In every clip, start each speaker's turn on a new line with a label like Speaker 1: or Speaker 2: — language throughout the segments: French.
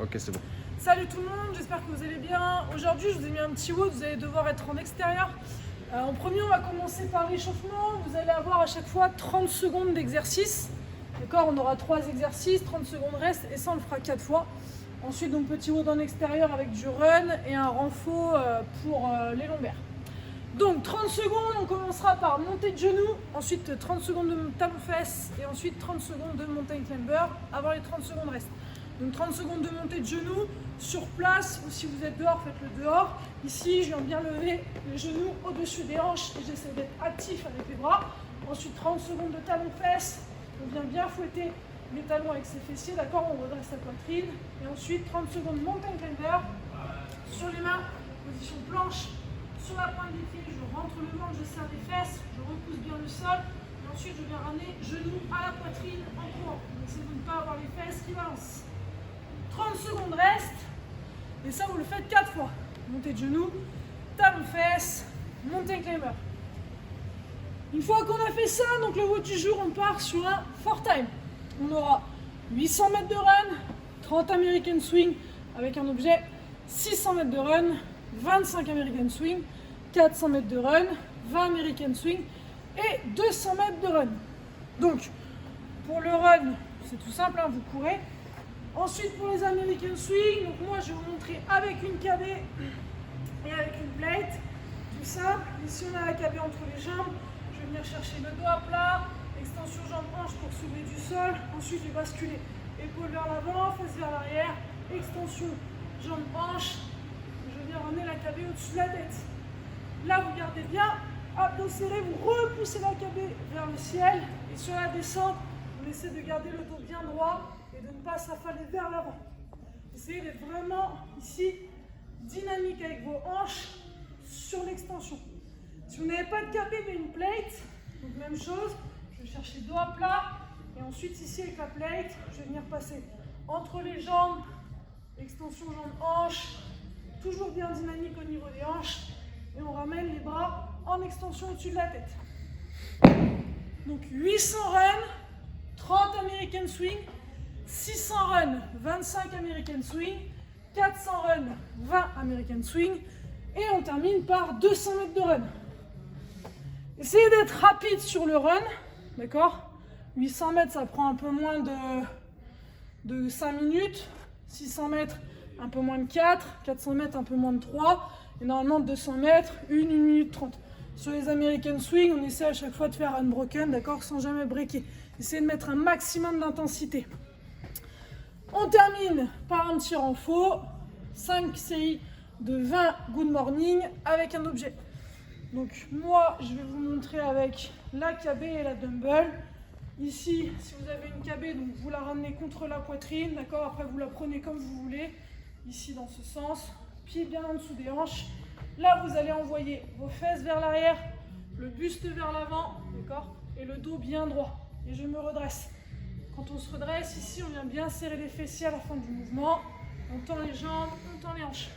Speaker 1: Ok, c'est bon.
Speaker 2: Salut tout le monde, j'espère que vous allez bien. Aujourd'hui, je vous ai mis un petit WOD, vous allez devoir être en extérieur. En premier, on va commencer par l'échauffement. Vous allez avoir à chaque fois 30 secondes d'exercice. D'accord, on aura 3 exercices, 30 secondes restent et ça, on le fera 4 fois. Ensuite, donc petit WOD en extérieur avec du run et un renfort pour les lombaires. Donc 30 secondes, on commencera par montée de genoux, ensuite 30 secondes de talons-fesses et ensuite 30 secondes de mountain climber avant les 30 secondes restent. Donc 30 secondes de montée de genoux sur place ou si vous êtes dehors, faites-le dehors. Ici, je viens bien lever les genoux au-dessus des hanches et j'essaie d'être actif avec les bras. Ensuite 30 secondes de talons-fesses, on vient bien fouetter les talons avec ses fessiers, d'accord, on redresse la poitrine. Et ensuite 30 secondes de mountain climber sur les mains, position planche. Sur la pointe des pieds, je rentre le ventre, je serre les fesses, je repousse bien le sol. Et ensuite, je viens ramener genoux à la poitrine en courant. Essayez de ne pas avoir les fesses qui balancent. 30 secondes restent. Et ça, vous le faites 4 fois. Montée de genoux, talons fesses, mountain climber. Une fois qu'on a fait ça, donc le WOD du jour, on part sur un 4 time. On aura 800 mètres de run, 30 American swing avec un objet, 600 mètres de run, 25 American swing, 400 mètres de run, 20 American swing et 200 mètres de run. Donc, pour le run, c'est tout simple, hein, vous courez. Ensuite, pour les American swing, donc moi je vais vous montrer avec une KB et avec une plate. Tout simple. Ici, on a la KB entre les jambes. Je vais venir chercher le dos à plat, extension jambe-hanche pour soulever du sol. Ensuite, je vais basculer épaule vers l'avant, fesse vers l'arrière, extension jambe-hanche. Je viens ramener la KB au-dessus de la tête. Là, vous gardez bien, abdos serrés, vous repoussez la KB vers le ciel. Et sur la descente, on essaie de garder le dos bien droit et de ne pas s'affaler vers l'avant. Essayez d'être vraiment ici dynamique avec vos hanches sur l'extension. Si vous n'avez pas de KB mais une plate, donc même chose, je vais chercher dos à plat et ensuite ici avec la plate, je vais venir passer entre les jambes, extension jambes-hanches, toujours bien dynamique au niveau des hanches et on ramène les bras en extension au-dessus de la tête. Donc 800 run, 30 American swing, 600 run, 25 American swing, 400 run, 20 American swing et on termine par 200 mètres de run. Essayez d'être rapide sur le run, d'accord? 800 mètres ça prend un peu moins de 5 minutes, 600 mètres un peu moins de 4, 400 mètres un peu moins de 3 et normalement 200 mètres, 1 minute 30. Sur les American swing, on essaie à chaque fois de faire unbroken, d'accord, sans jamais breaker. Essayez de mettre un maximum d'intensité. On termine par un petit renfort, 5 séries de 20 good morning avec un objet. Donc moi, je vais vous montrer avec la KB et la dumbbell. Ici, si vous avez une KB, donc vous la ramenez contre la poitrine, d'accord, après vous la prenez comme vous voulez. Ici dans ce sens, pied bien en dessous des hanches. Là, vous allez envoyer vos fesses vers l'arrière, le buste vers l'avant, d'accord, et le dos bien droit. Et je me redresse. Quand on se redresse, ici, on vient bien serrer les fessiers à la fin du mouvement. On tend les jambes, on tend les hanches.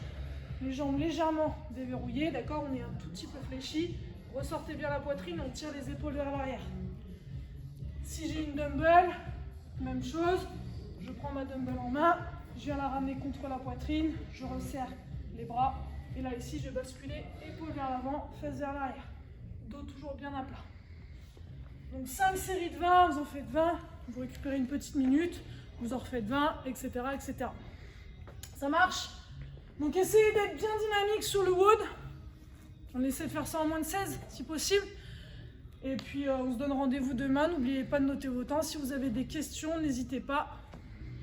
Speaker 2: Les jambes légèrement déverrouillées, d'accord, on est un tout petit peu fléchi. Ressortez bien la poitrine, on tire les épaules vers l'arrière. Si j'ai une dumbbell, même chose, je prends ma dumbbell en main, je viens la ramener contre la poitrine, je resserre les bras. Et là, ici, je vais basculer épaules vers l'avant, fesses vers l'arrière. Dos toujours bien à plat. Donc 5 séries de 20, vous en faites 20, vous récupérez une petite minute, vous en refaites 20, etc. etc. Ça marche? Donc essayez d'être bien dynamique sur le WOD. On essaie de faire ça en moins de 16 si possible. Et puis on se donne rendez-vous demain. N'oubliez pas de noter vos temps. Si vous avez des questions, n'hésitez pas.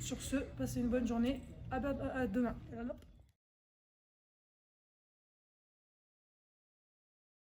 Speaker 2: Sur ce, passez une bonne journée. À demain.